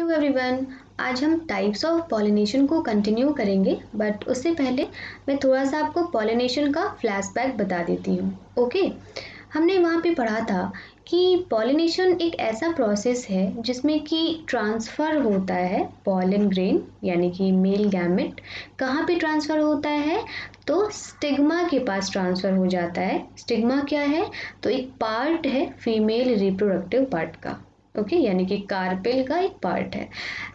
Hello everyone. आज हम types of pollination को कंटिन्यू करेंगे, बट उससे पहले मैं थोड़ा सा आपको पॉलिनेशन का फ्लैशबैक बता देती हूँ। ओके, हमने वहाँ पे पढ़ा था कि पॉलिनेशन एक ऐसा प्रोसेस है जिसमें कि ट्रांसफ़र होता है पॉलन ग्रेन यानी कि मेल गैमेट। कहाँ पे ट्रांसफ़र होता है? तो स्टिग्मा के पास ट्रांसफ़र हो जाता है। स्टिग्मा क्या है? तो एक पार्ट है फीमेल रिप्रोडक्टिव पार्ट का। ओके यानी कि कार्पेल का एक पार्ट है।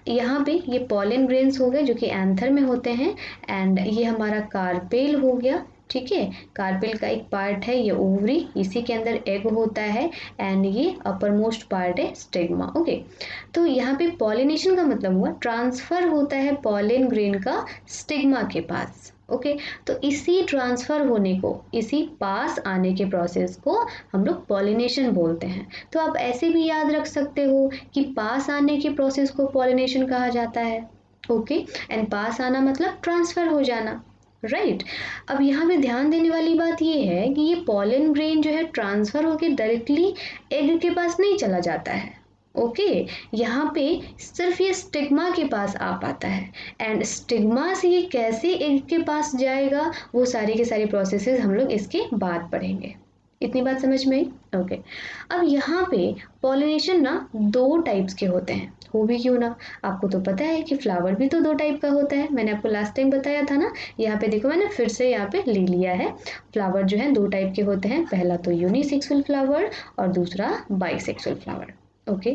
यहाँ पे ये पॉलन ग्रेन्स हो गए जो कि एंथर में होते हैं, एंड ये हमारा कार्पेल हो गया। ठीक है, कार्पेल का एक पार्ट है ये ओवरी, इसी के अंदर एग होता है, एंड ये अपर मोस्ट पार्ट है स्टिग्मा। ओके, तो यहाँ पे पॉलिनेशन का मतलब हुआ ट्रांसफर होता है पॉलन ग्रेन का स्टिग्मा के पास। ओके, तो इसी ट्रांसफ़र होने को, इसी पास आने के प्रोसेस को हम लोग पॉलिनेशन बोलते हैं। तो आप ऐसे भी याद रख सकते हो कि पास आने के प्रोसेस को पॉलिनेशन कहा जाता है। ओके, एंड पास आना मतलब ट्रांसफ़र हो जाना, राइट। अब यहाँ पे ध्यान देने वाली बात ये है कि ये पॉलन ग्रेन जो है ट्रांसफ़र होकर डायरेक्टली एग के पास नहीं चला जाता है। ओके, यहाँ पे सिर्फ ये स्टिग्मा के पास आ पाता है, एंड स्टिग्मा से ये कैसे एग के पास जाएगा वो सारे के सारे प्रोसेसेस हम लोग इसके बाद पढ़ेंगे। इतनी बात समझ में आई? ओके, अब यहाँ पे पॉलिनेशन ना दो टाइप्स के होते हैं। हो भी क्यों ना, आपको तो पता है कि फ्लावर भी तो दो टाइप का होता है। मैंने आपको लास्ट टाइम बताया था ना। यहाँ पे देखो, मैंने फिर से यहाँ पे ले लिया है। फ्लावर जो है दो टाइप के होते हैं, पहला तो यूनिसेक्सुअल फ्लावर और दूसरा बाइसेक्सुअल फ्लावर। ओके,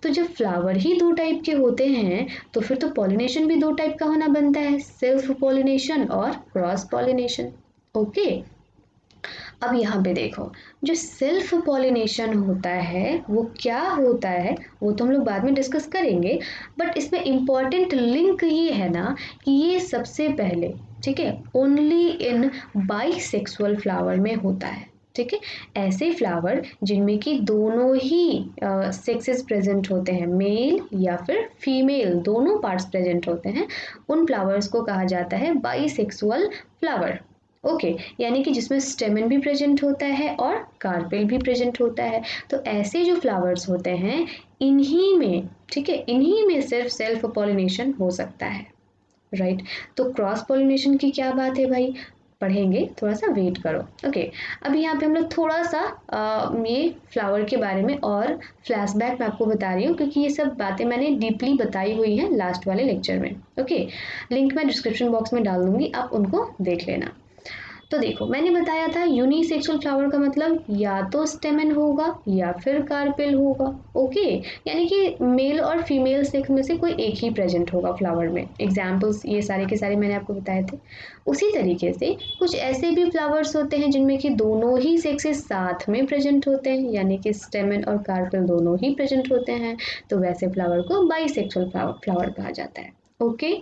तो जब फ्लावर ही दो टाइप के होते हैं तो फिर तो पॉलिनेशन भी दो टाइप का होना बनता है, सेल्फ पॉलिनेशन और क्रॉस पॉलिनेशन। ओके, अब यहाँ पे देखो, जो सेल्फ पॉलिनेशन होता है वो क्या होता है वो तो हम लोग बाद में डिस्कस करेंगे, बट इसमें इम्पॉर्टेंट लिंक ये है ना कि ये सबसे पहले, ठीक है, ओनली इन बाइसेक्सुअल फ्लावर में होता है। ठीक है, ऐसे फ्लावर जिनमें कि दोनों ही सेक्सेस प्रेजेंट होते हैं, मेल या फिर फीमेल दोनों पार्ट्स प्रेजेंट होते हैं, उन फ्लावर्स को कहा जाता है बाइसेक्सुअल फ्लावर। ओके, यानी कि जिसमें स्टेमन भी प्रेजेंट होता है और कार्पेल भी प्रेजेंट होता है। तो ऐसे जो फ्लावर्स होते हैं इन्हीं में, ठीक है, इन्हीं में सिर्फ सेल्फ पॉलिनेशन हो सकता है, राइट। तो क्रॉस पॉलिनेशन की क्या बात है भाई, पढ़ेंगे, थोड़ा सा वेट करो। ओके, अभी यहाँ पे हम लोग थोड़ा सा ये फ्लावर के बारे में और फ्लैशबैक मैं आपको बता रही हूँ, क्योंकि ये सब बातें मैंने डीपली बताई हुई हैं लास्ट वाले लेक्चर में। ओके, लिंक मैं डिस्क्रिप्शन बॉक्स में डाल दूंगी, आप उनको देख लेना। तो देखो, मैंने बताया था यूनिसेक्सुअल फ्लावर का मतलब या तो स्टेमन होगा या फिर कार्पेल होगा। ओके, यानी कि मेल और फीमेल सेक्स में से कोई एक ही प्रेजेंट होगा फ्लावर में। एग्जाम्पल्स ये सारे के सारे मैंने आपको बताए थे। उसी तरीके से कुछ ऐसे भी फ्लावर्स होते हैं जिनमें कि दोनों ही सेक्सेस साथ में प्रेजेंट होते हैं, यानी कि स्टेमन और कार्पेल दोनों ही प्रेजेंट होते हैं, तो वैसे फ्लावर को बाइसेक्सुअल फ्लावर कहा जाता है। ओके,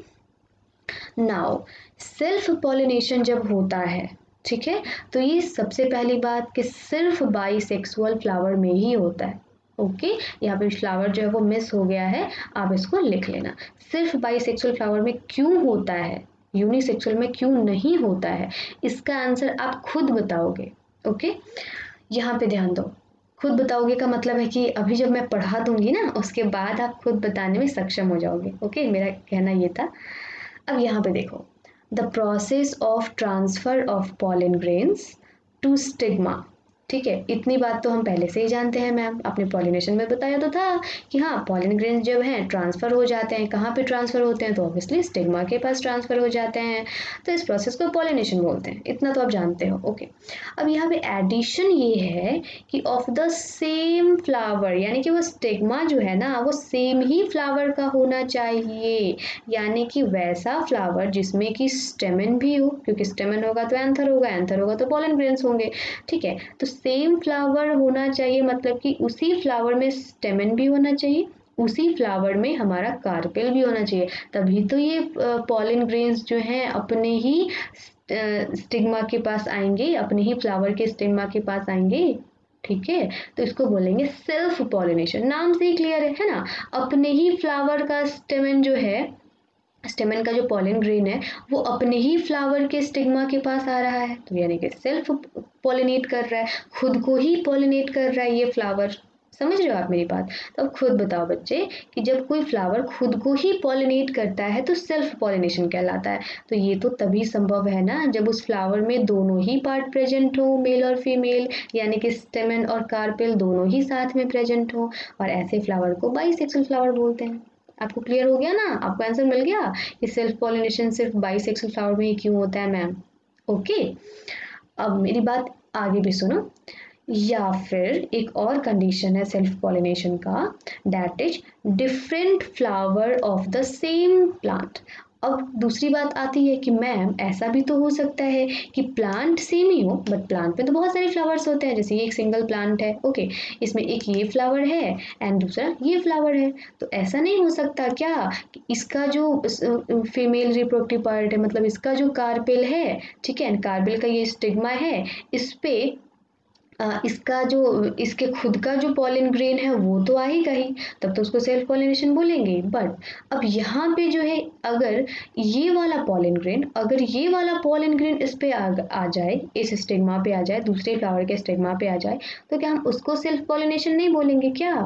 नाउ सेल्फ पॉलिनेशन जब होता है, ठीक है, तो ये सबसे पहली बात कि सिर्फ बाइसेक्सुअल फ्लावर में ही होता है। ओके, यहाँ पे फ्लावर जो है वो मिस हो गया है, आप इसको लिख लेना। सिर्फ बाइसेक्सुअल फ्लावर में क्यों होता है, यूनिसेक्सुअल में क्यों नहीं होता है, इसका आंसर आप खुद बताओगे। ओके, यहाँ पे ध्यान दो, खुद बताओगे का मतलब है कि अभी जब मैं पढ़ा दूंगी ना उसके बाद आप खुद बताने में सक्षम हो जाओगे। ओके, मेरा कहना ये था। अब यहाँ पे देखो, the process of transfer of pollen grains to stigma. ठीक है, इतनी बात तो हम पहले से ही जानते हैं मैम, आपने पॉलिनेशन में बताया तो था कि हाँ, पॉलन ग्रेन्स जब हैं ट्रांसफ़र हो जाते हैं, कहाँ पे ट्रांसफ़र होते हैं, तो ऑब्वियसली स्टिग्मा के पास ट्रांसफ़र हो जाते हैं, तो इस प्रोसेस को पॉलिनेशन बोलते हैं। इतना तो आप जानते हो। ओके, अब यहाँ पे एडिशन ये है कि ऑफ द सेम फ्लावर, यानी कि वो स्टिग्मा जो है ना वो सेम ही फ्लावर का होना चाहिए, यानी कि वैसा फ्लावर जिसमें कि स्टेमन भी हो, क्योंकि स्टेमन होगा तो एंथर होगा, एंथर होगा तो पॉलन ग्रेन्स होंगे। ठीक है, तो सेम फ्लावर होना चाहिए, मतलब कि उसी फ्लावर में स्टेमन भी होना चाहिए, उसी फ्लावर में हमारा कार्पेल भी होना चाहिए, तभी तो ये पॉलन ग्रेन्स जो हैं अपने ही स्टिग्मा के पास आएंगे, अपने ही फ्लावर के स्टिग्मा के पास आएंगे। ठीक है, तो इसको बोलेंगे सेल्फ पॉलिनेशन। नाम से ही क्लियर है ना, अपने ही फ्लावर का स्टेमन जो है, स्टेमन का जो पॉलन ग्रेन है वो अपने ही फ्लावर के स्टिग्मा के पास आ रहा है, तो यानी कि सेल्फ पॉलिनेट कर रहा है, खुद को ही पॉलिनेट कर रहा है ये फ्लावर, समझ रहे हो आप मेरी बात? तो अब खुद बताओ बच्चे कि जब कोई फ्लावर खुद को ही पॉलिनेट करता है तो सेल्फ पॉलिनेशन कहलाता है। तो ये तो तभी संभव है ना जब उस फ्लावर में दोनों ही पार्ट प्रेजेंट हो, मेल और फीमेल, यानी कि स्टेमन और कार्पेल दोनों ही साथ में प्रेजेंट हो, और ऐसे फ्लावर को बाइसेक्सुअल फ्लावर बोलते हैं। आपको क्लियर हो गया ना? आपको आंसर मिल गया कि सेल्फ पॉलिनेशन सिर्फ बाइसेक्सुअल फ्लावर में ही क्यों होता है मैम। ओके, अब मेरी बात आगे भी सुनो। या फिर एक और कंडीशन है सेल्फ पॉलिनेशन का, that is different flower of the same plant. अब दूसरी बात आती है कि मैम ऐसा भी तो हो सकता है कि प्लांट सेम ही हो बट प्लांट में तो बहुत सारे फ्लावर्स होते हैं, जैसे ये एक सिंगल प्लांट है, ओके, इसमें एक ये फ्लावर है एंड दूसरा ये फ्लावर है, तो ऐसा नहीं हो सकता क्या कि इसका जो फीमेल रिप्रोडक्टिव पार्ट है, मतलब इसका जो कार्पेल है, ठीक है, कार्पेल का ये स्टिग्मा है, इस पे इसका जो इसके खुद का जो पॉलन ग्रेन है वो तो आएगा ही, तब तो उसको सेल्फ पॉलिनेशन बोलेंगे। बट अब यहाँ पे जो है अगर ये वाला पॉलन ग्रेन इस पे आ जाए, इस स्टिग्मा पे आ जाए, दूसरे फ्लावर के स्टिग्मा पे आ जाए, तो क्या हम उसको सेल्फ पॉलिनेशन नहीं बोलेंगे क्या?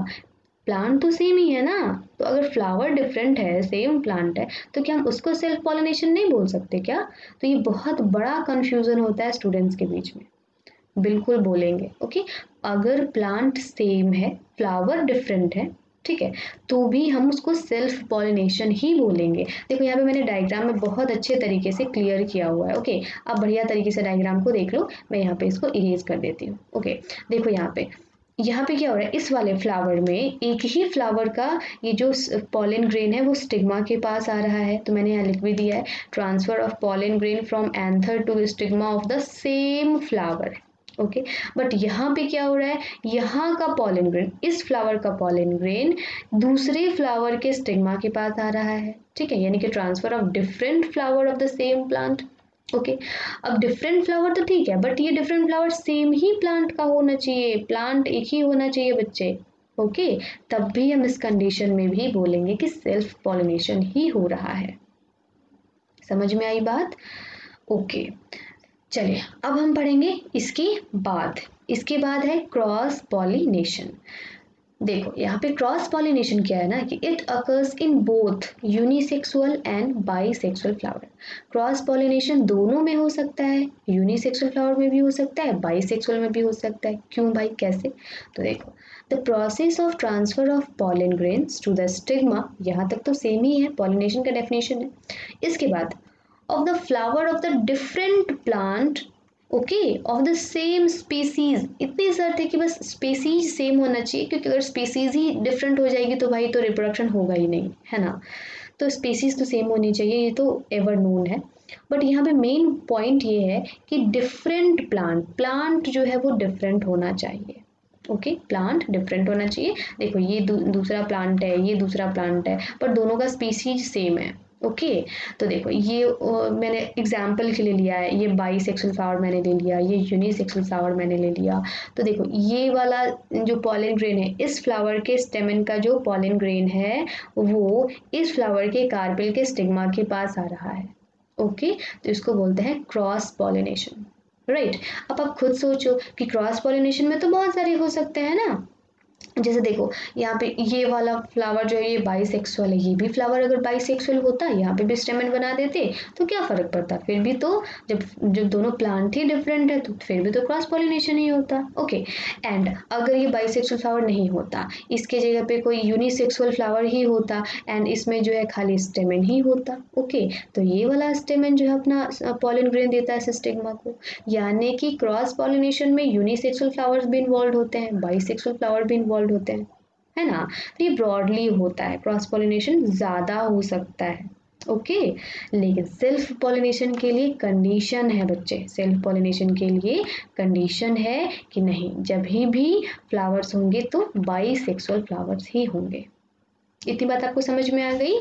प्लांट तो सेम ही है ना, तो अगर फ्लावर डिफरेंट है सेम प्लांट है तो क्या हम उसको सेल्फ पॉलिनेशन नहीं बोल सकते क्या? तो ये बहुत बड़ा कंफ्यूजन होता है स्टूडेंट्स के बीच में। बिल्कुल बोलेंगे, ओके। अगर प्लांट सेम है, फ्लावर डिफरेंट है, ठीक है, तो भी हम उसको सेल्फ पॉलिनेशन ही बोलेंगे। देखो यहाँ पे मैंने डायग्राम में बहुत अच्छे तरीके से क्लियर किया हुआ है, ओके। आप बढ़िया तरीके से डायग्राम को देख लो, मैं यहाँ पे इसको इरेज कर देती हूँ, ओके। देखो यहाँ पे क्या हो रहा है, इस वाले फ्लावर में एक ही फ्लावर का ये जो पॉलन ग्रेन है वो स्टिग्मा के पास आ रहा है, तो मैंने यहाँ लिख भी दिया है, transfer of pollen grain from anther to stigma of the same flower, okay. But यहाँ पे क्या हो रहा है, यहाँ का पॉलन ग्रेन, इस फ्लावर का पॉलन ग्रेन दूसरे फ्लावर के स्टिग्मा के पास आ रहा है, ठीक है, यानी कि transfer of different flower of the same plant, okay. अब डिफरेंट फ्लावर तो ठीक है, बट ये डिफरेंट फ्लावर सेम ही प्लांट का होना चाहिए, प्लांट एक ही होना चाहिए बच्चे, ओके। तब भी हम इस कंडीशन में भी बोलेंगे कि सेल्फ पॉलिनेशन ही हो रहा है। समझ में आई बात? ओके, चलिए अब हम पढ़ेंगे इसके बाद है क्रॉस पॉलिनेशन। देखो यहाँ पे क्रॉस पॉलिनेशन क्या है ना कि it occurs in both unisexual and bisexual flower. Cross pollination दोनों में हो सकता है, यूनिसेक्सुअल फ्लावर में भी हो सकता है, बाईसेक्सुअल में भी हो सकता है। क्यों भाई, कैसे? तो देखो, the process of transfer of pollen grains to the stigma, यहाँ तक तो सेम ही है, पॉलिनेशन का डेफिनेशन है। इसके बाद of the flower of the different plant, okay, of the same species, इतनी शर्त है कि बस स्पीसीज सेम होना चाहिए, क्योंकि अगर स्पीसीज ही डिफरेंट हो जाएगी तो भाई तो रिप्रोडक्शन होगा ही नहीं, है ना। तो स्पीसीज तो सेम होनी चाहिए, ये तो एवर नोन है। बट यहाँ पे मेन पॉइंट ये है कि डिफरेंट प्लांट जो है वो डिफरेंट होना चाहिए, ओके, प्लांट डिफरेंट होना चाहिए। देखो ये दूसरा प्लांट है, ये दूसरा प्लांट है, पर दोनों का स्पीसीज सेम है, ओके। तो देखो ये मैंने एग्जाम्पल के लिए लिया है, ये बाईसेक्सुअल फ्लावर मैंने ले लिया, ये यूनिसेक्सुअल फ्लावर मैंने ले लिया। तो देखो ये वाला जो पॉलन ग्रेन है, इस फ्लावर के स्टेमन का जो पॉलन ग्रेन है वो इस फ्लावर के कार्पेल के स्टिग्मा के पास आ रहा है, ओके। तो इसको बोलते हैं क्रॉस पॉलिनेशन, राइट। अब आप खुद सोचो कि क्रॉस पॉलिनेशन में तो बहुत सारे हो सकते हैं ना, जैसे देखो यहाँ पे ये वाला फ्लावर जो है ये बाईसेक्सुअल है, ये भी फ्लावर अगर बाईसेक्सुअल होता यहाँ पे भी स्टेमन बना देते तो क्या फर्क पड़ता, फिर भी तो जब दोनों प्लांट ही डिफरेंट है तो फिर भी तो क्रॉस पॉलिनेशन ही होता, ओके। एंड अगर ये बाईसेक्सुअल फ्लावर नहीं होता, इसके जगह पे कोई यूनिसेक्सुअल फ्लावर ही होता एंड इसमें जो है खाली स्टेमन ही होता, ओके, तो ये वाला स्टेमन जो है अपना पॉलन ग्रेन देता है स्टिग्मा को, यानी कि क्रॉस पॉलिनेशन में यूनिसेक्सुअल फ्लावर्स भी इन्वॉल्व होते हैं, बाईसेक्सुअल फ्लावर भी इन्वॉल्व होते हैं, है ना। तो ये ब्रॉडली होता है, क्रॉस पॉलिनेशन ज़्यादा हो सकता है, ओके। लेकिन सेल्फ पॉलिनेशन के लिए कंडीशन है बच्चे, सेल्फ पॉलिनेशन के लिए कंडीशन है कि नहीं, जब भी फ्लावर्स होंगे तो बाईसेक्सुअल फ्लावर्स ही होंगे। इतनी बात आपको समझ में आ गई?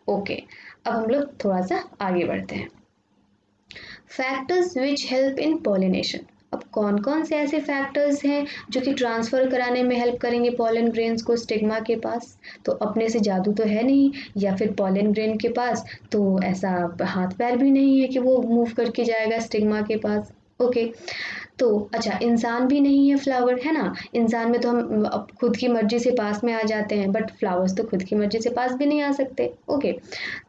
ओके, अब हम लोग थोड़ा सा आगे बढ़ते हैं। Factors which help in pollination. अब कौन कौन से ऐसे फैक्टर्स हैं जो कि ट्रांसफ़र कराने में हेल्प करेंगे पॉलन ग्रेन्स को स्टिग्मा के पास? तो अपने से जादू तो है नहीं, या फिर पॉलन ग्रेन के पास तो ऐसा हाथ पैर भी नहीं है कि वो मूव करके जाएगा स्टिग्मा के पास, ओके। तो अच्छा, इंसान भी नहीं है फ्लावर, है ना? इंसान में तो हम खुद की मर्जी से पास में आ जाते हैं, बट फ्लावर्स तो खुद की मर्जी से पास भी नहीं आ सकते। ओके।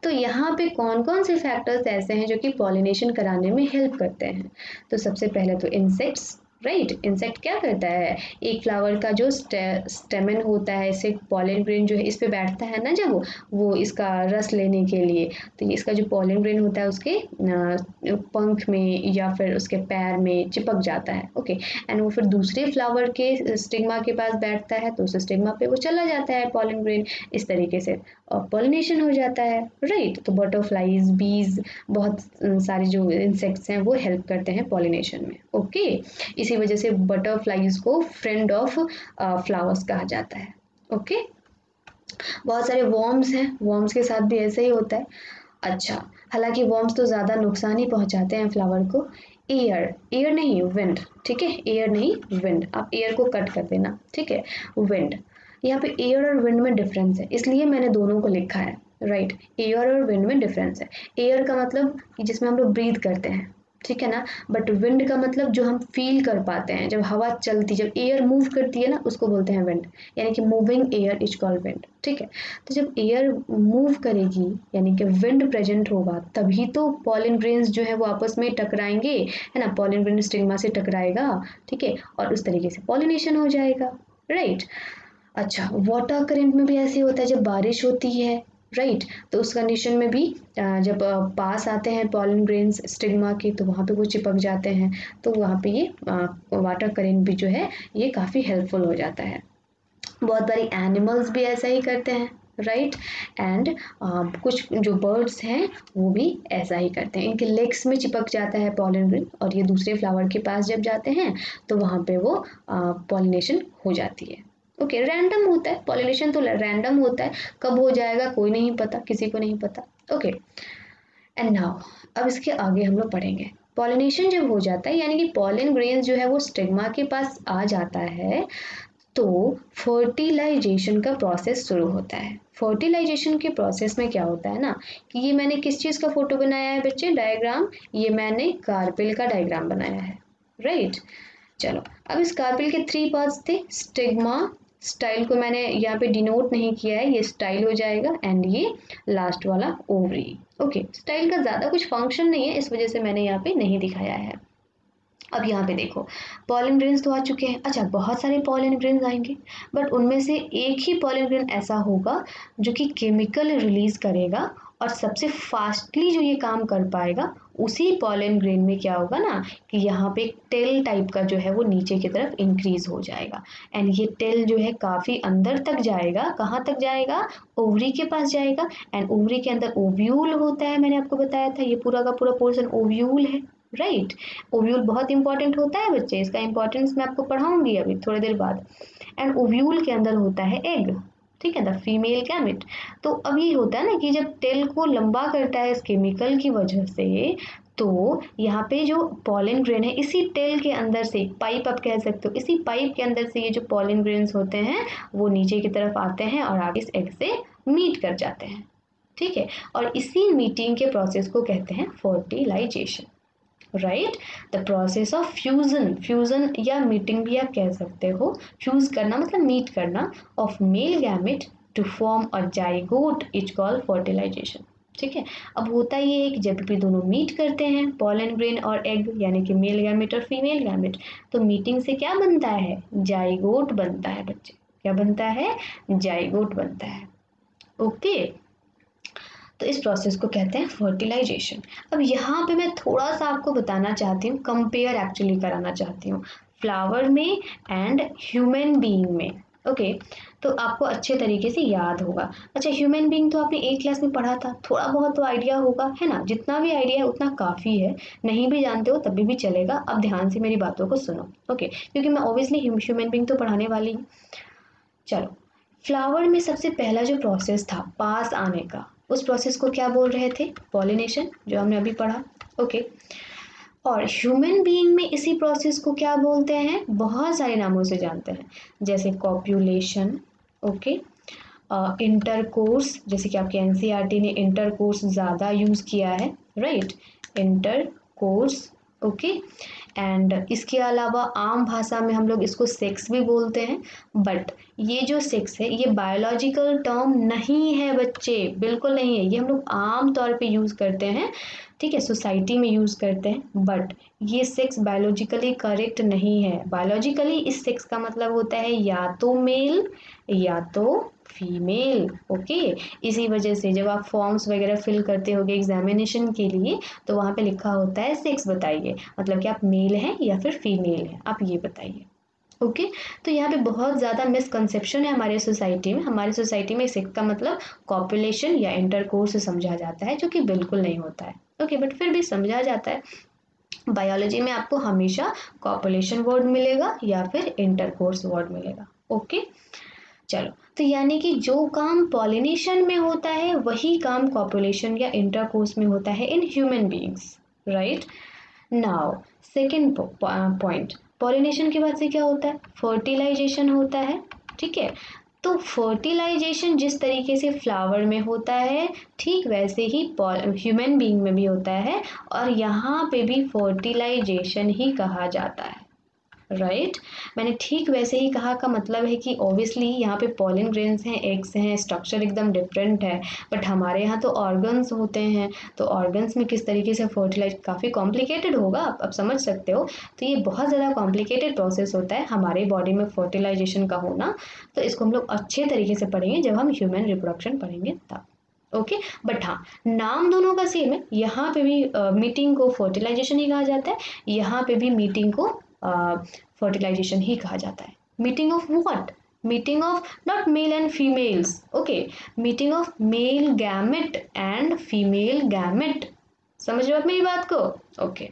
तो यहाँ पे कौन कौन से फैक्टर्स ऐसे हैं जो कि पॉलिनेशन कराने में हेल्प करते हैं? तो सबसे पहले तो इंसेक्ट्स, राइट। इंसेक्ट क्या करता है, एक फ्लावर का जो स्टेमन होता है, इससे पॉलन ग्रेन जो है इस पे बैठता है ना, जब वो इसका रस लेने के लिए, तो ये इसका जो पॉलन ग्रेन होता है उसके पंख में या फिर उसके पैर में चिपक जाता है। ओके। एंड वो फिर दूसरे फ्लावर के स्टिग्मा के पास बैठता है, तो उस स्टिग्मा पे वो चला जाता है पॉलन ग्रेन, इस तरीके से पॉलिनेशन हो जाता है, राइट। तो बटरफ्लाईज, बीज, बहुत सारे जो इंसेक्ट्स हैं वो हेल्प करते हैं पॉलिनेशन में। ओके। इसी वजह से बटरफ्लाईज को फ्रेंड ऑफ फ्लावर्स कहा जाता है। ओके। बहुत सारे वॉर्म्स हैं, वॉर्म्स के साथ भी ऐसे ही होता है। अच्छा, हालांकि वॉर्म्स तो ज़्यादा नुकसान ही पहुंचाते हैं फ्लावर को। एयर, एयर नहीं विंड, ठीक है, एयर नहीं विंड, आप एयर को कट कर देना, ठीक है, विंड। यहाँ पे एयर और विंड में डिफरेंस है, इसलिए मैंने दोनों को लिखा है, राइट। एयर और विंड में डिफरेंस है। एयर का मतलब कि जिसमें हम लोग ब्रीथ करते हैं, ठीक है ना, बट विंड का मतलब जो हम फील कर पाते हैं, जब हवा चलती, जब एयर मूव करती है ना, उसको बोलते हैं विंड, यानी कि moving air is called wind, ठीक है। तो जब एयर मूव करेगी यानी कि विंड प्रेजेंट होगा, तभी तो पॉलन ग्रेन्स जो है वो आपस में टकराएंगे, है ना, पॉलन ग्रेन स्टिग्मा से टकराएगा, ठीक है, और उस तरीके से पॉलिनेशन हो जाएगा, राइट। अच्छा, वाटर करेंट में भी ऐसे होता है, जब बारिश होती है, राइट, तो उस कंडीशन में भी जब पास आते हैं पॉलन ग्रेन्स स्टिग्मा के, तो वहाँ पे वो चिपक जाते हैं, तो वहाँ पे ये वाटर करेंट भी जो है ये काफ़ी हेल्पफुल हो जाता है। बहुत सारी एनिमल्स भी ऐसा ही करते हैं, राइट। एंड कुछ जो बर्ड्स हैं वो भी ऐसा ही करते हैं, इनके लेग्स में चिपक जाता है पॉलन ग्रेन, और ये दूसरे फ्लावर के पास जब जाते हैं तो वहाँ पे वो पॉलिनेशन हो जाती है। ओके, रैंडम होता है पॉलिनेशन, तो रैंडम होता है, कब हो जाएगा कोई नहीं पता, किसी को नहीं पता। ओके। एंड नाउ, अब इसके आगे हम लोग पढ़ेंगे, पॉलिनेशन जब हो जाता है यानी कि पॉलन ग्रेन्स जो है वो स्टिग्मा के पास आ जाता है, तो फर्टिलाइजेशन का प्रोसेस शुरू होता है। फर्टिलाइजेशन के प्रोसेस में क्या होता है ना, कि ये मैंने किस चीज़ का फोटो बनाया है बच्चे, डायग्राम, ये मैंने कार्पेल का डायग्राम बनाया है, राइट। चलो, अब इस कार्पेल के 3 पार्ट्स थे, स्टिग्मा, स्टाइल को मैंने यहाँ पे डिनोट नहीं किया है, ये स्टाइल हो जाएगा, एंड ये लास्ट वाला ओवरी। ओके, स्टाइल का ज़्यादा कुछ फंक्शन नहीं है, इस वजह से मैंने यहाँ पे नहीं दिखाया है। अब यहाँ पे देखो, पॉलन ग्रेन्स तो आ चुके हैं। अच्छा, बहुत सारे पॉलन ग्रेन्स आएंगे, बट उनमें से एक ही पॉलन ग्रेन ऐसा होगा जो कि केमिकल रिलीज करेगा, और सबसे फास्टली जो ये काम कर पाएगा, उसी पॉलन ग्रेन में क्या होगा ना, कि यहाँ पे एक टेल टाइप का जो है वो नीचे की तरफ इंक्रीज हो जाएगा, एंड ये टेल जो है काफ़ी अंदर तक जाएगा। कहाँ तक जाएगा, ओवरी के पास जाएगा, एंड ओवरी के अंदर ओव्यूल होता है, मैंने आपको बताया था, ये पूरा का पूरा पोर्शन ओव्यूल है, राइट। ओव्यूल बहुत इंपॉर्टेंट होता है बच्चे, इसका इंपॉर्टेंस मैं आपको पढ़ाऊंगी अभी थोड़ी देर बाद। एंड ओव्यूल के अंदर होता है एग, ठीक है, द फीमेल गैमेट। तो अब ये होता है ना कि जब टेल को लंबा करता है इस केमिकल की वजह से, तो यहाँ पे जो पॉलन ग्रेन है, इसी टेल के अंदर से, पाइप आप कह सकते हो, इसी पाइप के अंदर से ये जो पॉलन ग्रेन्स होते हैं वो नीचे की तरफ आते हैं और आगे इस एग से मीट कर जाते हैं, ठीक है। और इसी मीटिंग के प्रोसेस को कहते हैं fertilisation, right. The process of fusion, fusion या मीटिंग भी आप कह सकते हो, फ्यूज करना मतलब मीट करना, of male gamete to form a zygote is called fertilisation, ठीक है। अब होता ये है कि जब भी दोनों मीट करते हैं, पॉलन ग्रेन और एग, यानी कि मेल गैमेट और फीमेल गैमेट, तो मीटिंग से क्या बनता है, जाइगोट बनता है बच्चे, क्या बनता है, जाइगोट बनता है। ओके, तो इस प्रोसेस को कहते हैं फर्टिलाइजेशन। अब यहाँ पे मैं थोड़ा सा आपको बताना चाहती हूँ, कंपेयर एक्चुअली कराना चाहती हूँ फ्लावर में एंड ह्यूमन बीइंग में। ओके, तो आपको अच्छे तरीके से याद होगा। अच्छा, ह्यूमन बीइंग तो आपने 8 क्लास में पढ़ा था, थोड़ा बहुत तो आइडिया होगा, है ना, जितना भी आइडिया है उतना काफ़ी है, नहीं भी जानते हो तभी भी चलेगा। अब ध्यान से मेरी बातों को सुनो, ओके, क्योंकि मैं ऑब्वियसली ह्यूमन बीइंग तो पढ़ाने वाली हूँ। चलो, फ्लावर में सबसे पहला जो प्रोसेस था पास आने का, उस प्रोसेस को क्या बोल रहे थे, पॉलिनेशन, जो हमने अभी पढ़ा, ओके। और ह्यूमन बीइंग में इसी प्रोसेस को क्या बोलते हैं, बहुत सारे नामों से जानते हैं, जैसे कॉप्यूलेशन, ओके, इंटरकोर्स, जैसे कि आपके एनसीईआरटी ने इंटरकोर्स ज़्यादा यूज़ किया है, राइट, इंटरकोर्स, ओके, एंड इसके अलावा आम भाषा में हम लोग इसको सेक्स भी बोलते हैं। बट ये जो सेक्स है ये बायोलॉजिकल टर्म नहीं है बच्चे, बिल्कुल नहीं है। ये हम लोग आम तौर पे यूज़ करते हैं, ठीक है, सोसाइटी में यूज़ करते हैं, बट ये सेक्स बायोलॉजिकली करेक्ट नहीं है। बायोलॉजिकली इस सेक्स का मतलब होता है या तो मेल या तो फीमेल। ओके, इसी वजह से जब आप फॉर्म्स वगैरह फिल करते होगे एग्जामिनेशन के लिए तो वहाँ पे लिखा होता है सेक्स बताइए, मतलब कि आप मेल हैं या फिर फीमेल हैं, आप ये बताइए। ओके तो यहाँ पे बहुत ज़्यादा मिसकंसेप्शन है हमारे सोसाइटी में। हमारी सोसाइटी में सेक्स का मतलब कॉपुलेशन या इंटरकोर्स समझा जाता है, जो कि बिल्कुल नहीं होता है। ओके बट फिर भी समझा जाता है। बायोलॉजी में आपको हमेशा कॉपुलेशन वर्ड मिलेगा या फिर इंटरकोर्स वर्ड मिलेगा। ओके चलो, तो यानी कि जो काम पॉलिनेशन में होता है वही काम कॉपुलेशन या इंटरकोर्स में होता है in human beings, right. Now second point, pollination के बाद से क्या होता है, फर्टिलाइजेशन होता है, ठीक है। तो फर्टिलाइजेशन जिस तरीके से फ्लावर में होता है ठीक वैसे ही ह्यूमन बीइंग में भी होता है, और यहाँ पे भी फर्टिलाइजेशन ही कहा जाता है, राइट मैंने ठीक वैसे ही कहा का मतलब है कि ऑब्वियसली यहाँ पे पॉलन ग्रेन्स हैं, एग्स हैं, स्ट्रक्चर एकदम डिफरेंट है। बट हमारे यहाँ तो ऑर्गन्स होते हैं, तो ऑर्गन्स में किस तरीके से फर्टिलाइज, काफ़ी कॉम्प्लिकेटेड होगा, आप समझ सकते हो। तो ये बहुत ज़्यादा कॉम्प्लिकेटेड प्रोसेस होता है हमारे बॉडी में फर्टिलाइजेशन का होना। तो इसको हम लोग अच्छे तरीके से पढ़ेंगे जब हम ह्यूमन रिप्रोडक्शन पढ़ेंगे तब। ओके बट हाँ, नाम दोनों का सेम है। यहाँ पे भी मीटिंग को फर्टिलाइजेशन ही कहा जाता है, यहाँ पे भी मीटिंग को फर्टिलाइजेशन ही कहा जाता है। Meeting of what, meeting of not male and females, okay, meeting of male gamete and female gamete. समझ रहे हो आप मेरी बात को? ओके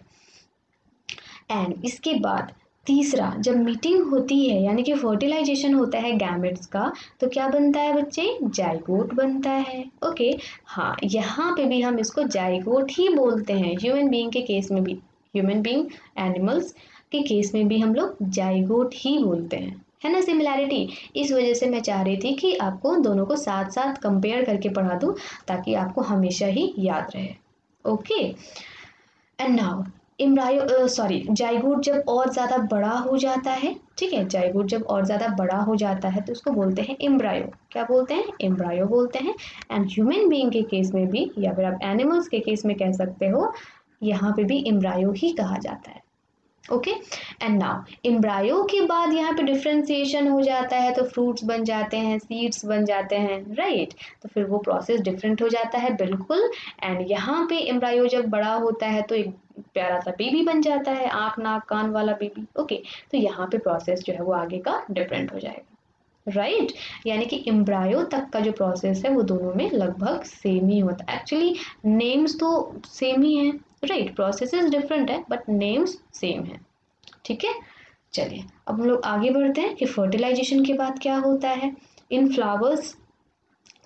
एंड इसके बाद तीसरा, जब मीटिंग होती है यानी कि फर्टिलाइजेशन होता है गैमेट्स का, तो क्या बनता है बच्चे, जाइगोट बनता है। ओके हाँ, यहाँ पे भी हम इसको जाइगोट ही बोलते हैं। ह्यूमन बीइंग के केस में भी, ह्यूमन बीइंग, एनिमल्स के केस में भी हम लोग जाइगोट ही बोलते हैं, है ना सिमिलैरिटी। इस वजह से मैं चाह रही थी कि आपको दोनों को साथ साथ कंपेयर करके पढ़ा दूँ ताकि आपको हमेशा ही याद रहे। ओके एंड नाउ जाइगोट जब और ज़्यादा बड़ा हो जाता है, ठीक है, जाइगोट जब और ज़्यादा बड़ा हो जाता है तो उसको बोलते हैं एम्ब्रायो। क्या बोलते हैं, एम्ब्रायो बोलते हैं। एंड ह्यूमन बीइंग के केस में भी, या फिर आप एनिमल्स के केस में कह सकते हो, यहाँ पे भी एम्ब्रायो ही कहा जाता है। ओके एंड नाउ एम्ब्रायो के बाद यहाँ पे डिफ्रेंसिएशन हो जाता है, तो फ्रूट्स बन जाते हैं, सीड्स बन जाते हैं, राइट तो फिर वो प्रोसेस डिफरेंट हो जाता है बिल्कुल। एंड यहाँ पे एम्ब्रायो जब बड़ा होता है तो एक प्यारा सा बेबी बन जाता है, आँख नाक कान वाला बेबी। ओके तो यहाँ पे प्रोसेस जो है वो आगे का डिफरेंट हो जाएगा, राइट यानी कि एम्ब्रायो तक का जो प्रोसेस है वो दोनों में लगभग सेम ही होता है। एक्चुअली नेम्स तो सेम ही है, राइट प्रोसेसेस डिफरेंट है बट नेम्स सेम है, ठीक है। चलिए अब हम लोग आगे बढ़ते हैं कि फर्टिलाइजेशन के बाद क्या होता है इन फ्लावर्स।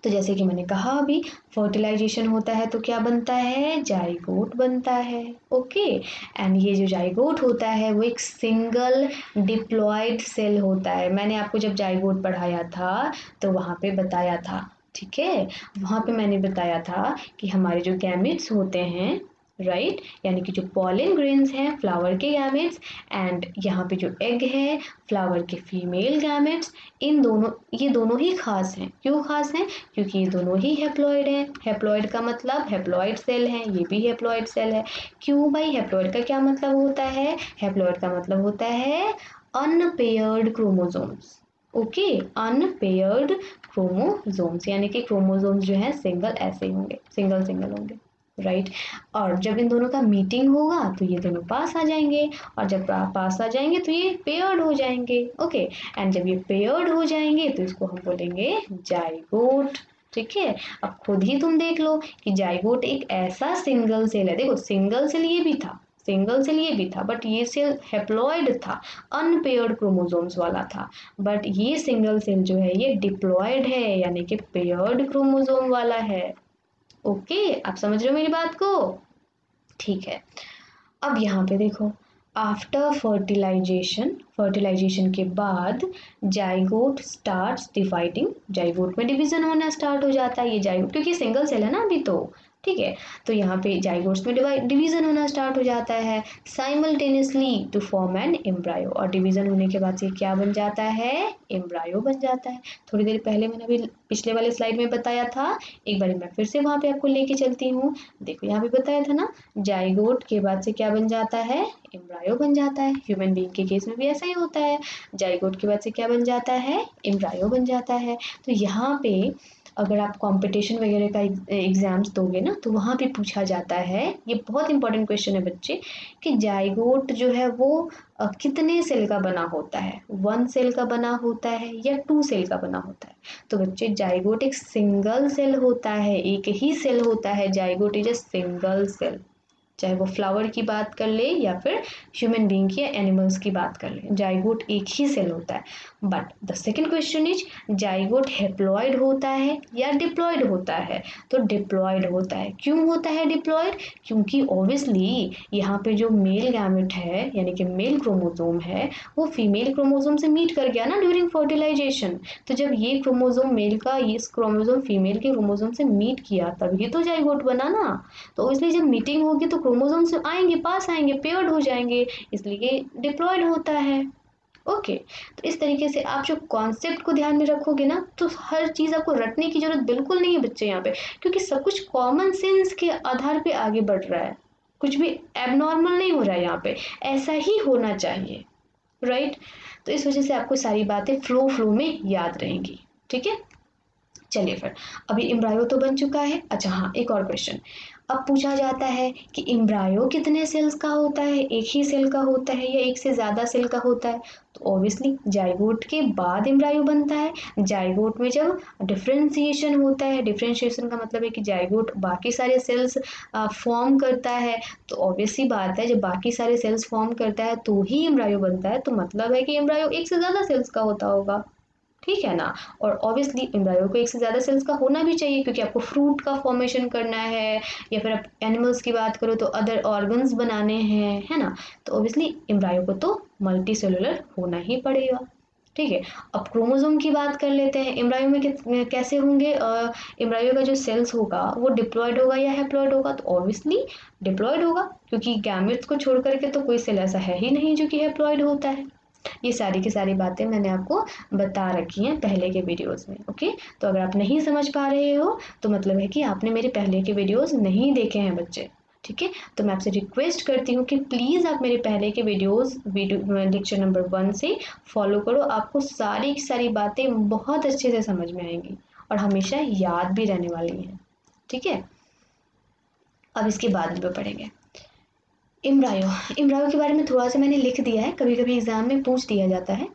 तो जैसे कि मैंने कहा अभी, फर्टिलाइजेशन होता है तो क्या बनता है, जाइगोट बनता है। ओके एंड ये जो जाइगोट होता है वो एक सिंगल डिप्लॉयड सेल होता है। मैंने आपको जब जाइगोट पढ़ाया था तो वहाँ पे बताया था, ठीक है, वहाँ पे मैंने बताया था कि हमारे जो गैमेट्स होते हैं, राइट यानी कि जो पॉलन ग्रेन्स हैं फ्लावर के गैमेट्स, एंड यहाँ पे जो एग है फ्लावर के फीमेल गैमेट्स, ये दोनों ही खास हैं। क्यों खास हैं, क्योंकि ये दोनों ही हेप्लॉइड हैं। हेप्लॉइड का मतलब हेप्लॉइड सेल है, ये भी हेप्लॉइड सेल है। क्यों भाई, हेप्लॉइड का क्या मतलब होता है, हेप्लॉइड का मतलब होता है unpaired chromosomes. Okay unpaired chromosomes यानी कि क्रोमोसोम्स जो है सिंगल ऐसे होंगे, सिंगल सिंगल होंगे, राइट और जब इन दोनों का मीटिंग होगा तो ये दोनों पास आ जाएंगे, और जब पास आ जाएंगे तो ये पेयर्ड हो जाएंगे। ओके एंड जब ये पेयर्ड हो जाएंगे तो इसको हम बोलेंगे जाइगोट, ठीक है। अब खुद ही तुम देख लो कि जाइगोट एक ऐसा सिंगल सेल है, देखो सिंगल सेल ये भी था, सिंगल सेल ये भी था, बट ये सेल हेप्लॉइड था, अनपेयर्ड क्रोमोसोम्स वाला था। बट ये सिंगल सेल जो है ये डिप्लॉयड है यानी कि पेयर्ड क्रोमोसोम वाला है। ओके आप समझ रहे हो मेरी बात को, ठीक है। अब यहाँ पे देखो, आफ्टर फर्टिलाइजेशन के बाद जाइगोट स्टार्ट्स डिवाइडिंग, जाइगोट में डिवीजन होना स्टार्ट हो जाता है। ये जाइगोट क्योंकि सिंगल सेल है ना अभी, तो ठीक है। तो यहाँ पे जाइगोट्स में डिवीजन होना स्टार्ट हो जाता है simultaneously to form an embryo, और डिवीजन होने के बाद से क्या बन जाता है, एम्ब्रायो बन जाता है। थोड़ी देर पहले मैंने अभी पिछले वाले स्लाइड में बताया था, एक बार मैं फिर से वहाँ पे आपको लेके चलती हूँ। देखो यहाँ पे बताया था ना, जाइगोट के बाद से क्या बन जाता है, एम्ब्रायो बन जाता है। ह्यूमन बीइंग के केस में भी ऐसा ही होता है, जाइगोट के बाद से क्या बन जाता है, एम्ब्रायो बन जाता है। तो यहाँ पे अगर आप कंपटीशन वगैरह का एग्जाम्स दोगे ना, तो वहाँ पे पूछा जाता है, ये बहुत इंपॉर्टेंट क्वेश्चन है बच्चे, कि जाइगोट जो है वो कितने सेल का बना होता है, 1 सेल का बना होता है या 2 सेल का बना होता है। तो बच्चे जाइगोट एक सिंगल सेल होता है, एक ही सेल होता है, zygote is a single cell. चाहे वो फ्लावर की बात कर ले या फिर ह्यूमन बीइंग की या एनिमल्स की बात कर ले, जाइगोट एक ही सेल होता है। But the second question is, zygote haploid होता है या डिप्लॉइड होता है। तो डिप्लॉइड होता है। क्यों होता है डिप्लॉइड, क्योंकि ऑब्वियसली यहाँ पे जो मेल गैमेट है यानी कि मेल क्रोमोसोम है, वो फीमेल क्रोमोसोम से मीट कर गया ना ड्यूरिंग फर्टिलाइजेशन। तो जब ये क्रोमोसोम मेल का इस क्रोमोसोम फीमेल के क्रोमोसोम से मीट किया, तभी तो जाइगोट बना ना। तो इसलिए जब मीटिंग होगी तो क्रोमोसोम्स आएंगे, पास आएंगे, पेयर्ड हो जाएंगे, इसलिए डिप्लॉयड होता है। ओके। तो इस तरीके से आप जो कॉन्सेप्ट को ध्यान में रखोगे ना, तो हर चीज़ आपको रटने की जरूरत बिल्कुल नहीं है बच्चे यहाँ पे, क्योंकि सब कुछ कॉमन सेंस के आधार पे आगे बढ़ रहा है, कुछ भी एबनॉर्मल नहीं हो रहा है यहाँ पे, ऐसा ही होना चाहिए, राइट। तो इस वजह से आपको सारी बातें फ्लो में याद रहेंगी, ठीक है। चलिए फिर, अभी एम्ब्रायो तो बन चुका है। अच्छा हाँ, एक और क्वेश्चन अब पूछा जाता है कि एम्ब्रायो कितने सेल्स का होता है, एक ही सेल का होता है या एक से ज़्यादा सेल का होता है। तो ऑब्वियसली जाइगोट के बाद एम्ब्रायो बनता है। जाइगोट में जब डिफ्रेंशिएशन होता है, डिफ्रेंशिएशन का मतलब है कि जाइगोट बाकी सारे सेल्स फॉर्म करता है, तो ऑब्वियस सी बात है जब बाकी सारे सेल्स फॉर्म करता है तो ही एम्ब्रायो बनता है, तो मतलब है कि एम्ब्रायो एक से ज़्यादा सेल्स का होता होगा, ठीक है ना। और ऑब्वियसली एम्ब्रायो को एक से ज़्यादा सेल्स का होना भी चाहिए, क्योंकि आपको फ्रूट का फॉर्मेशन करना है, या फिर आप एनिमल्स की बात करो तो अदर ऑर्गन्स बनाने हैं, है ना। तो ऑब्वियसली एम्ब्रायो को तो मल्टी सेलुलर होना ही पड़ेगा, ठीक है। अब क्रोमोसोम की बात कर लेते हैं, एम्ब्रायो में कैसे होंगे, एम्ब्रायो का जो सेल्स होगा वो डिप्लॉयड होगा या हैप्लॉयड होगा। तो ऑब्वियसली डिप्लॉयड होगा, क्योंकि गैमेट्स को छोड़ करके तो कोई सेल ऐसा है ही नहीं जो कि हैप्लॉयड होता है। ये सारी की सारी बातें मैंने आपको बता रखी हैं पहले के वीडियोस में, ओके। तो अगर आप नहीं समझ पा रहे हो तो मतलब है कि आपने मेरे पहले के वीडियोस नहीं देखे हैं बच्चे, ठीक है। तो मैं आपसे रिक्वेस्ट करती हूँ कि प्लीज़ आप मेरे पहले के वीडियो लेक्चर नंबर 1 से फॉलो करो, आपको सारी की सारी बातें बहुत अच्छे से समझ में आएंगी और हमेशा याद भी रहने वाली हैं, ठीक है। अब इसके बाद में पढ़ेंगे एम्ब्रायो के बारे में थोड़ा सा मैंने लिख दिया है, कभी कभी एग्जाम में पूछ दिया जाता है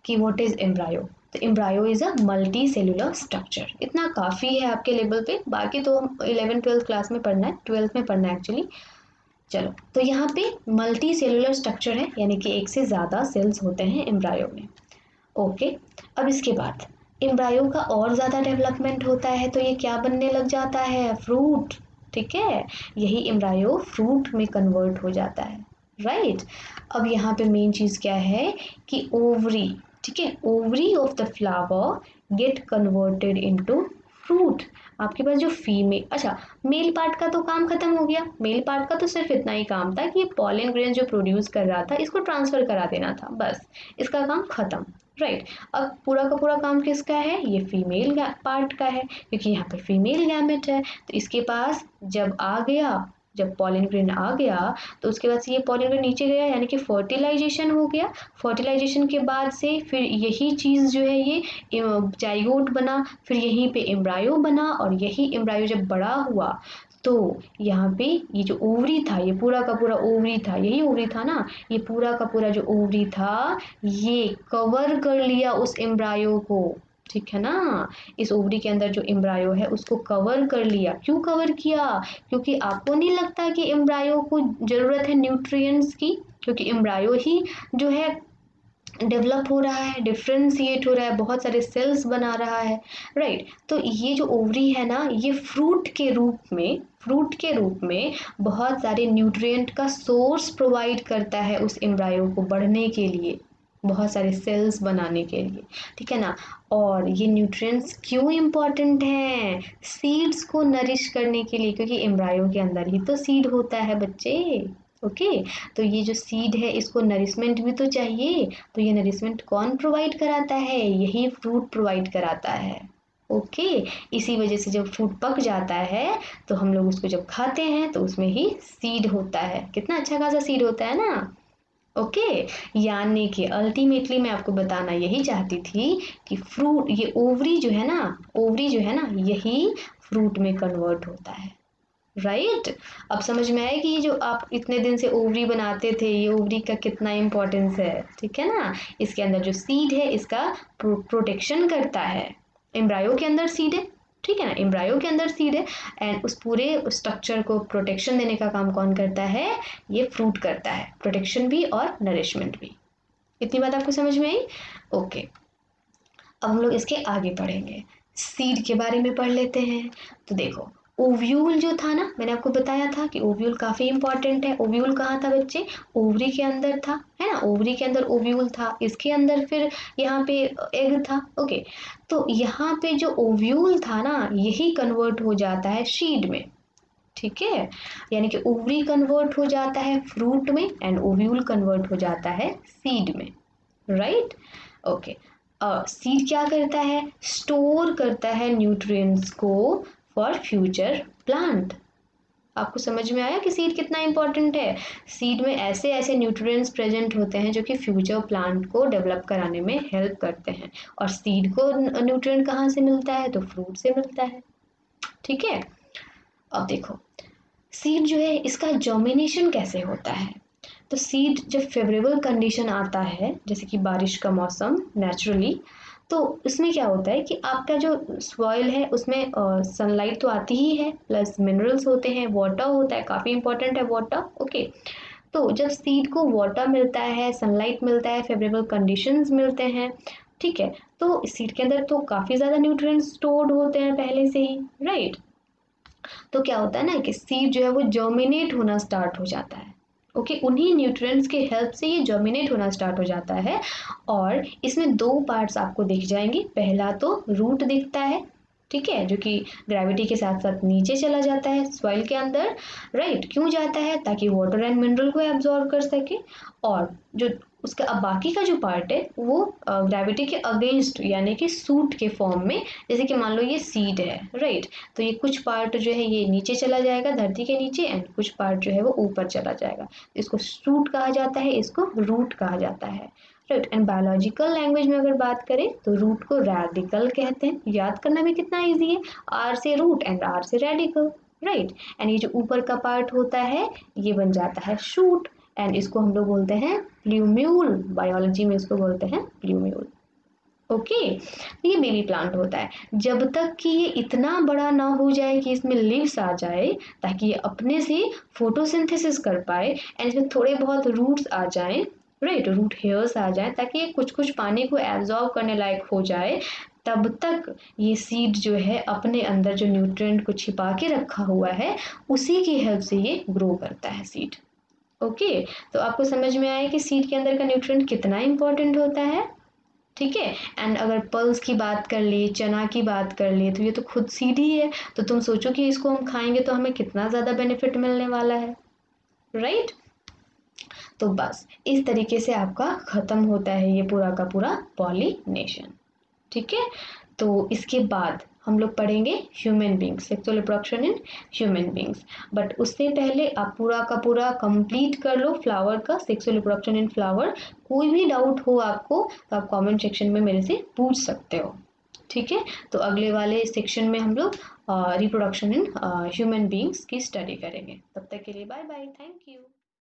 कि व्हाट इज एम्ब्रायो। तो embryo is a multi cellular structure, इतना काफ़ी है आपके लेवल पे, बाकी तो 11th-12th क्लास में पढ़ना है, 12th में पढ़ना है एक्चुअली। चलो, तो यहाँ पे मल्टी सेलुलर स्ट्रक्चर है, यानी कि एक से ज़्यादा सेल्स होते हैं एम्ब्रायो में, ओके। अब इसके बाद एम्ब्रायो का और ज़्यादा डेवलपमेंट होता है, तो ये क्या बनने लग जाता है, फ्रूट, ठीक है। यही एम्ब्रायो फ्रूट में कन्वर्ट हो जाता है, राइट। अब यहाँ पे मेन चीज़ क्या है कि ओवरी, ठीक है, ovary of the flower get converted into fruit. आपके पास जो फीमेल, अच्छा मेल पार्ट का तो काम खत्म हो गया, मेल पार्ट का तो सिर्फ इतना ही काम था कि ये पॉलन ग्रेन जो प्रोड्यूस कर रहा था इसको ट्रांसफर करा देना था, बस इसका काम खत्म, राइट। अब पूरा का पूरा काम किसका है, ये फीमेल पार्ट का है, क्योंकि यहाँ पे फीमेल गैमेट है। तो इसके पास जब पॉलन ग्रेन आ गया तो उसके बाद से ये पॉलन ग्रेन नीचे गया, यानी कि फर्टिलाइजेशन हो गया। फर्टिलाइजेशन के बाद से फिर यही चीज़ जो है ये जाइगोट बना, फिर यहीं पे एम्ब्रायो बना, और यही एम्ब्रायो जब बड़ा हुआ तो यहाँ पे ये जो ओवरी था, ये पूरा का पूरा ओवरी था, यही ओवरी था ना, ये पूरा का पूरा जो ओवरी था ये कवर कर लिया उस एम्ब्रायो को, ठीक है ना। इस ओवरी के अंदर जो एम्ब्रायो है उसको कवर कर लिया। क्यों कवर किया, क्योंकि आपको नहीं लगता कि एम्ब्रायो को ज़रूरत है न्यूट्रिएंट्स की, क्योंकि एम्ब्रायो ही जो है डेवलप हो रहा है, डिफ्रेंशिएट हो रहा है, बहुत सारे सेल्स बना रहा है, राइट। तो ये जो ओवरी है ना, ये फ्रूट के रूप में बहुत सारे न्यूट्रिएंट का सोर्स प्रोवाइड करता है उस एम्ब्रायो को बढ़ने के लिए, बहुत सारे सेल्स बनाने के लिए, ठीक है ना। और ये न्यूट्रिएंट्स क्यों इम्पोर्टेंट हैं? सीड्स को नरिश करने के लिए, क्योंकि एम्ब्रायो के अंदर ही तो सीड होता है बच्चे। ओके, तो ये जो सीड है इसको नरिशमेंट भी तो चाहिए, तो ये नरिशमेंट कौन प्रोवाइड कराता है? यही फ्रूट प्रोवाइड कराता है। ओके, इसी वजह से जब फ्रूट पक जाता है तो हम लोग उसको जब खाते हैं तो उसमें ही सीड होता है। कितना अच्छा खासा सीड होता है ना। ओके, यानी कि अल्टीमेटली मैं आपको बताना यही चाहती थी कि फ्रूट, ये ओवरी जो है ना, ओवरी जो है ना, यही फ्रूट में कन्वर्ट होता है। राइट, अब समझ में आया कि ये जो आप इतने दिन से ओवरी बनाते थे, ये ओवरी का कितना इम्पोर्टेंस है, ठीक है ना। इसके अंदर जो सीड है इसका प्रोटेक्शन करता है। एम्ब्रायो के अंदर सीड है, ठीक है ना, एम्ब्रायो के अंदर सीड है, एंड उस पूरे स्ट्रक्चर को प्रोटेक्शन देने का काम कौन करता है? ये फ्रूट करता है, प्रोटेक्शन भी और नरिशमेंट भी। इतनी बात आपको समझ में आई? ओके, अब हम लोग इसके आगे पढ़ेंगे, सीड के बारे में पढ़ लेते हैं। तो देखो, ओव्यूल जो था ना, मैंने आपको बताया था कि ओव्यूल काफी इंपॉर्टेंट है। ओव्यूल कहाँ था बच्चे? ओवरी के अंदर था, है ना, ओवरी के अंदर ओव्यूल था, इसके अंदर फिर यहाँ पे एग था। ओके, तो यहाँ पे जो ओव्यूल था ना, यही कन्वर्ट हो जाता है सीड में, ठीक है। यानी कि ओवरी कन्वर्ट हो जाता है फ्रूट में एंड ओव्यूल कन्वर्ट हो जाता है सीड में। Right, okay. सीड क्या करता है? स्टोर करता है न्यूट्रिएंट्स को फॉर फ्यूचर प्लांट। आपको समझ में आया कि सीड कितना इंपॉर्टेंट है? सीड में ऐसे ऐसे न्यूट्रिएंट्स प्रेजेंट होते हैं जो कि फ्यूचर प्लांट को डेवलप कराने में हेल्प करते हैं। और सीड को न्यूट्रिएंट कहाँ से मिलता है? तो फ्रूट से मिलता है, ठीक है। अब देखो, सीड जो है इसका जर्मिनेशन कैसे होता है? तो सीड जब फेवरेबल कंडीशन आता है, जैसे कि बारिश का मौसम नेचुरली, तो उसमें क्या होता है कि आपका जो सॉइल है उसमें सनलाइट तो आती ही है, प्लस मिनरल्स होते हैं, वाटर होता है, काफ़ी इंपॉर्टेंट है वाटर। ओके, तो जब सीड को वाटर मिलता है, सनलाइट मिलता है, फेवरेबल कंडीशंस मिलते हैं, ठीक है, तो सीड के अंदर तो काफ़ी ज़्यादा न्यूट्रिएंट्स स्टोर्ड होते हैं पहले से ही। राइट, तो क्या होता है ना कि सीड जो है वो जर्मिनेट होना स्टार्ट हो जाता है। ओके, उन्हीं न्यूट्रिएंट्स के हेल्प से ये जर्मिनेट होना स्टार्ट हो जाता है। और इसमें दो पार्ट्स आपको दिख जाएंगे। पहला तो रूट दिखता है, ठीक है, जो कि ग्रेविटी के साथ साथ नीचे चला जाता है सॉइल के अंदर। राइट, क्यों जाता है? ताकि वाटर एंड मिनरल को एब्जॉर्ब कर सके। और जो उसका अब बाकी का जो पार्ट है वो ग्रेविटी के अगेंस्ट, यानी कि सूट के फॉर्म में, जैसे कि मान लो ये सीड है, राइट, तो ये कुछ पार्ट जो है ये नीचे चला जाएगा धरती के नीचे, एंड कुछ पार्ट जो है वो ऊपर चला जाएगा। इसको सूट कहा जाता है, इसको रूट कहा जाता है। राइट, एंड बायोलॉजिकल लैंग्वेज में अगर बात करें तो रूट को रेडिकल कहते हैं। याद करना भी कितना ईजी है, आर से रूट एंड आर से रेडिकल। राइट, एंड ये जो ऊपर का पार्ट होता है ये बन जाता है शूट, एंड इसको हम लोग बोलते हैं प्ल्यूम्यूल। बायोलॉजी में इसको बोलते हैं प्ल्यूम्यूल। ओके, ये बेबी प्लांट होता है जब तक कि ये इतना बड़ा ना हो जाए कि इसमें लीव्स आ जाए, ताकि ये अपने से फोटोसिंथेसिस कर पाए, एंड इसमें थोड़े बहुत रूट्स आ जाएं, राइट, रूट हेयर्स आ जाए, ताकि ये कुछ कुछ पानी को एब्जॉर्ब करने लायक हो जाए। तब तक ये सीड जो है अपने अंदर जो न्यूट्रिएंट को छिपा के रखा हुआ है उसी की हेल्प से ये ग्रो करता है सीड। ओके, तो आपको समझ में आया कि सीड के अंदर का न्यूट्रिएंट कितना इंपॉर्टेंट होता है, ठीक है। एंड अगर पल्स की बात कर ले, चना की बात कर ले, तो ये तो खुद सीड ही है। तो तुम सोचो कि इसको हम खाएंगे तो हमें कितना ज़्यादा बेनिफिट मिलने वाला है। राइट, तो बस इस तरीके से आपका ख़त्म होता है ये पूरा का पूरा पॉलिनेशन, ठीक है। तो इसके बाद हम लोग पढ़ेंगे human beings, sexual reproduction in human beings. But उससे पहले आप पूरा का पूरा कंप्लीट कर लो फ्लावर का, सेक्सुअल रिप्रोडक्शन इन फ्लावर। कोई भी डाउट हो आपको तो आप कमेंट सेक्शन में मेरे से पूछ सकते हो, ठीक है। तो अगले वाले सेक्शन में हम लोग रिप्रोडक्शन इन ह्यूमन बींग्स की स्टडी करेंगे। तब तक के लिए बाय बाय, थैंक यू।